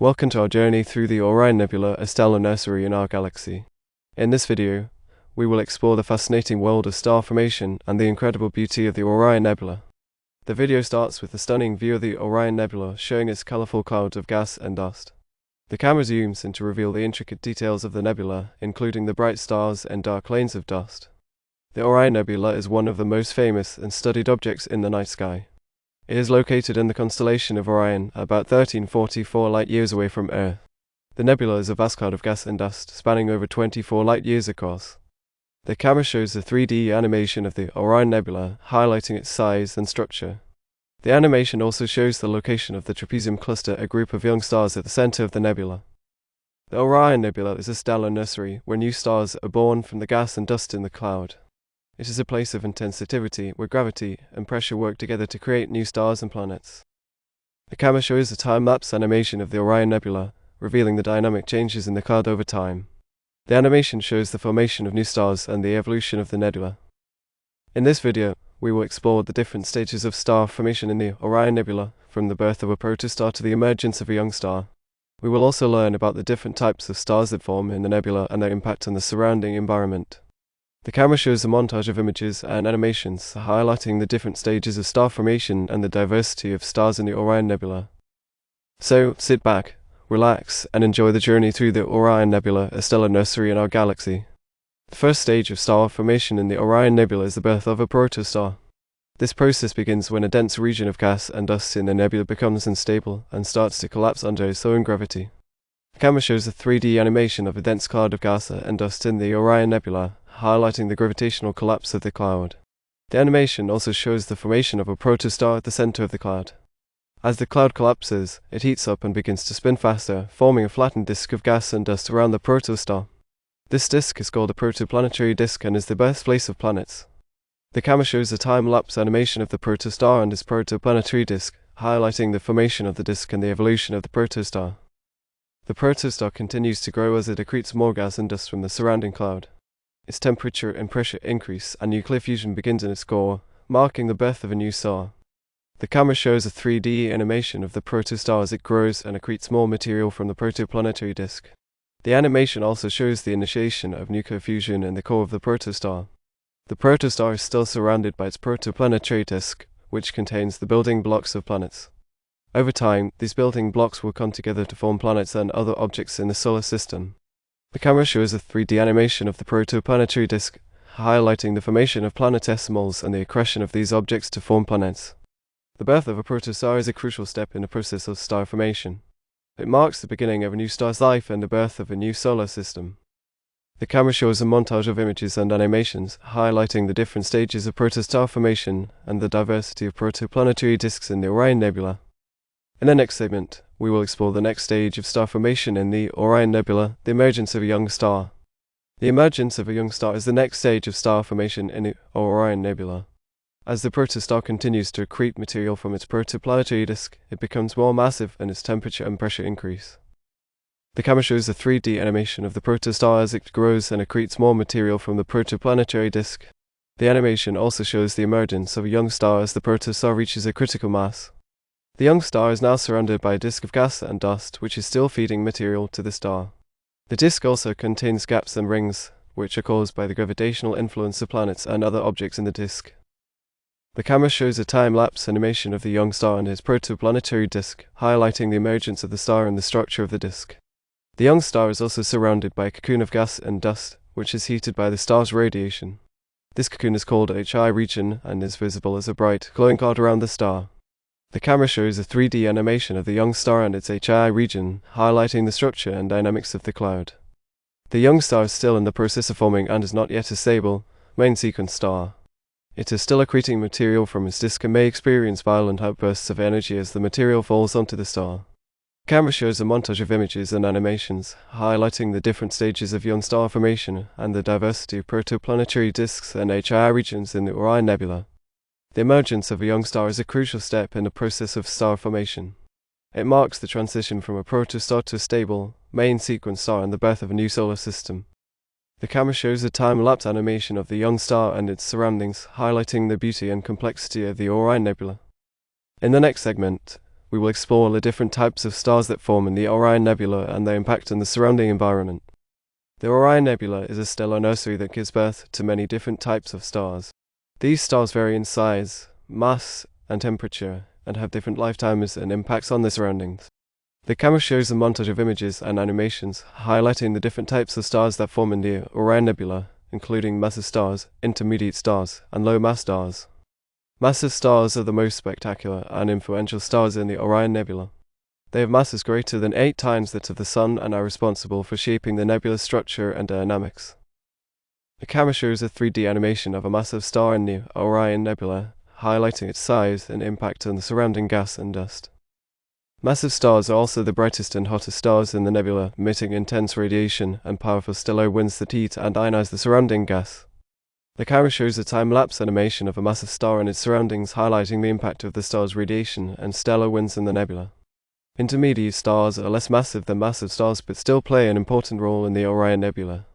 Welcome to our journey through the Orion Nebula, a stellar nursery in our galaxy. In this video, we will explore the fascinating world of star formation and the incredible beauty of the Orion Nebula. The video starts with a stunning view of the Orion Nebula, showing its colorful clouds of gas and dust. The camera zooms in to reveal the intricate details of the nebula, including the bright stars and dark lanes of dust. The Orion Nebula is one of the most famous and studied objects in the night sky. It is located in the constellation of Orion, about 1344 light-years away from Earth. The nebula is a vast cloud of gas and dust, spanning over 24 light-years across. The camera shows a 3D animation of the Orion Nebula, highlighting its size and structure. The animation also shows the location of the Trapezium Cluster, a group of young stars at the center of the nebula. The Orion Nebula is a stellar nursery where new stars are born from the gas and dust in the cloud. It is a place of intense activity where gravity and pressure work together to create new stars and planets. The camera shows a time-lapse animation of the Orion Nebula, revealing the dynamic changes in the cloud over time. The animation shows the formation of new stars and the evolution of the nebula. In this video, we will explore the different stages of star formation in the Orion Nebula, from the birth of a protostar to the emergence of a young star. We will also learn about the different types of stars that form in the nebula and their impact on the surrounding environment. The camera shows a montage of images and animations highlighting the different stages of star formation and the diversity of stars in the Orion Nebula. So, sit back, relax, and enjoy the journey through the Orion Nebula, a stellar nursery in our galaxy. The first stage of star formation in the Orion Nebula is the birth of a protostar. This process begins when a dense region of gas and dust in the nebula becomes unstable and starts to collapse under its own gravity. The camera shows a 3D animation of a dense cloud of gas and dust in the Orion Nebula, highlighting the gravitational collapse of the cloud. The animation also shows the formation of a protostar at the center of the cloud. As the cloud collapses, it heats up and begins to spin faster, forming a flattened disk of gas and dust around the protostar. This disk is called a protoplanetary disk and is the birthplace of planets. The camera shows a time-lapse animation of the protostar and its protoplanetary disk, highlighting the formation of the disk and the evolution of the protostar. The protostar continues to grow as it accretes more gas and dust from the surrounding cloud. Its temperature and pressure increase, and nuclear fusion begins in its core, marking the birth of a new star. The camera shows a 3D animation of the protostar as it grows and accretes more material from the protoplanetary disk. The animation also shows the initiation of nuclear fusion in the core of the protostar. The protostar is still surrounded by its protoplanetary disk, which contains the building blocks of planets. Over time, these building blocks will come together to form planets and other objects in the solar system. The camera shows a 3D animation of the protoplanetary disk, highlighting the formation of planetesimals and the accretion of these objects to form planets. The birth of a protostar is a crucial step in the process of star formation. It marks the beginning of a new star's life and the birth of a new solar system. The camera shows a montage of images and animations, highlighting the different stages of protostar formation and the diversity of protoplanetary disks in the Orion Nebula. In the next segment, we will explore the next stage of star formation in the Orion Nebula, the emergence of a young star. The emergence of a young star is the next stage of star formation in the Orion Nebula. As the protostar continues to accrete material from its protoplanetary disk, it becomes more massive and its temperature and pressure increase. The camera shows a 3D animation of the protostar as it grows and accretes more material from the protoplanetary disk. The animation also shows the emergence of a young star as the protostar reaches a critical mass. The young star is now surrounded by a disk of gas and dust, which is still feeding material to the star. The disk also contains gaps and rings, which are caused by the gravitational influence of planets and other objects in the disk. The camera shows a time-lapse animation of the young star and its protoplanetary disk, highlighting the emergence of the star and the structure of the disk. The young star is also surrounded by a cocoon of gas and dust, which is heated by the star's radiation. This cocoon is called HI region and is visible as a bright, glowing cloud around the star. The camera shows a 3D animation of the young star and its HI region, highlighting the structure and dynamics of the cloud. The young star is still in the process of forming and is not yet a stable, main sequence star. It is still accreting material from its disk and may experience violent outbursts of energy as the material falls onto the star. The camera shows a montage of images and animations, highlighting the different stages of young star formation and the diversity of protoplanetary disks and HI regions in the Orion Nebula. The emergence of a young star is a crucial step in the process of star formation. It marks the transition from a protostar to a stable, main sequence star and the birth of a new solar system. The camera shows a time-lapse animation of the young star and its surroundings, highlighting the beauty and complexity of the Orion Nebula. In the next segment, we will explore the different types of stars that form in the Orion Nebula and their impact on the surrounding environment. The Orion Nebula is a stellar nursery that gives birth to many different types of stars. These stars vary in size, mass, and temperature, and have different lifetimes and impacts on their surroundings. The camera shows a montage of images and animations highlighting the different types of stars that form in the Orion Nebula, including massive stars, intermediate stars, and low-mass stars. Massive stars are the most spectacular and influential stars in the Orion Nebula. They have masses greater than 8 times that of the Sun and are responsible for shaping the nebula's structure and dynamics. The camera shows a 3D animation of a massive star in the Orion Nebula, highlighting its size and impact on the surrounding gas and dust. Massive stars are also the brightest and hottest stars in the nebula, emitting intense radiation and powerful stellar winds that heat and ionize the surrounding gas. The camera shows a time-lapse animation of a massive star and its surroundings, highlighting the impact of the star's radiation and stellar winds in the nebula. Intermediate stars are less massive than massive stars but still play an important role in the Orion Nebula.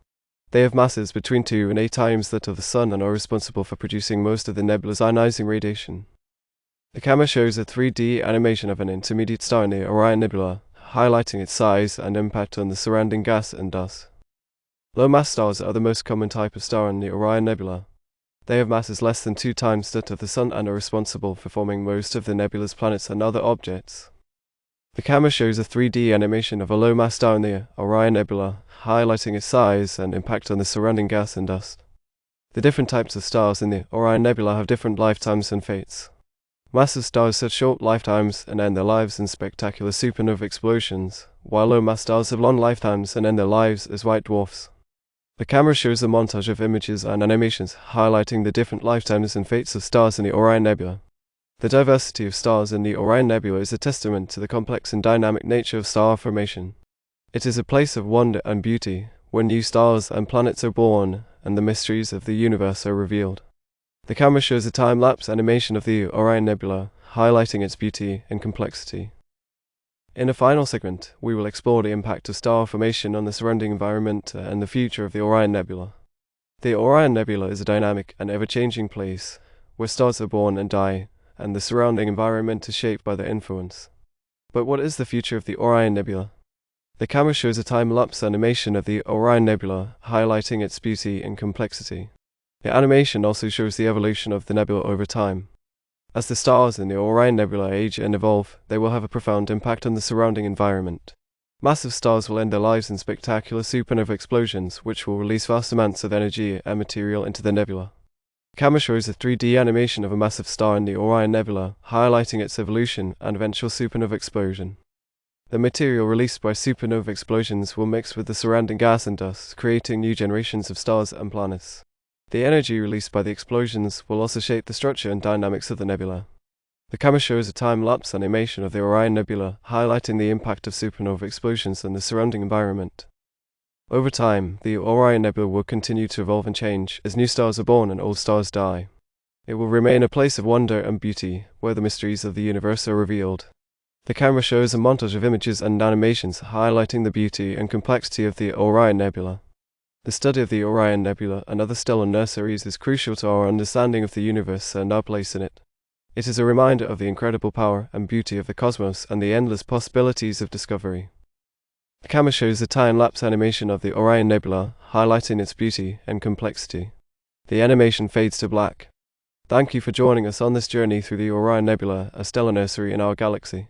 They have masses between 2 and 8 times that of the Sun and are responsible for producing most of the nebula's ionizing radiation. The camera shows a 3D animation of an intermediate star in the Orion Nebula, highlighting its size and impact on the surrounding gas and dust. Low-mass stars are the most common type of star in the Orion Nebula. They have masses less than 2 times that of the Sun and are responsible for forming most of the nebula's planets and other objects. The camera shows a 3D animation of a low-mass star in the Orion Nebula, highlighting its size and impact on the surrounding gas and dust. The different types of stars in the Orion Nebula have different lifetimes and fates. Massive stars have short lifetimes and end their lives in spectacular supernova explosions, while low-mass stars have long lifetimes and end their lives as white dwarfs. The camera shows a montage of images and animations highlighting the different lifetimes and fates of stars in the Orion Nebula. The diversity of stars in the Orion Nebula is a testament to the complex and dynamic nature of star formation. It is a place of wonder and beauty, where new stars and planets are born, and the mysteries of the universe are revealed. The camera shows a time-lapse animation of the Orion Nebula, highlighting its beauty and complexity. In a final segment, we will explore the impact of star formation on the surrounding environment and the future of the Orion Nebula. The Orion Nebula is a dynamic and ever-changing place, where stars are born and die, and the surrounding environment is shaped by their influence. But what is the future of the Orion Nebula? The camera shows a time-lapse animation of the Orion Nebula, highlighting its beauty and complexity. The animation also shows the evolution of the nebula over time. As the stars in the Orion Nebula age and evolve, they will have a profound impact on the surrounding environment. Massive stars will end their lives in spectacular supernova explosions, which will release vast amounts of energy and material into the nebula. The camera shows a 3D animation of a massive star in the Orion Nebula, highlighting its evolution and eventual supernova explosion. The material released by supernova explosions will mix with the surrounding gas and dust, creating new generations of stars and planets. The energy released by the explosions will also shape the structure and dynamics of the nebula. The camera shows a time-lapse animation of the Orion Nebula, highlighting the impact of supernova explosions on the surrounding environment. Over time, the Orion Nebula will continue to evolve and change as new stars are born and old stars die. It will remain a place of wonder and beauty, where the mysteries of the universe are revealed. The camera shows a montage of images and animations highlighting the beauty and complexity of the Orion Nebula. The study of the Orion Nebula and other stellar nurseries is crucial to our understanding of the universe and our place in it. It is a reminder of the incredible power and beauty of the cosmos and the endless possibilities of discovery. The camera shows a time-lapse animation of the Orion Nebula, highlighting its beauty and complexity. The animation fades to black. Thank you for joining us on this journey through the Orion Nebula, a stellar nursery in our galaxy.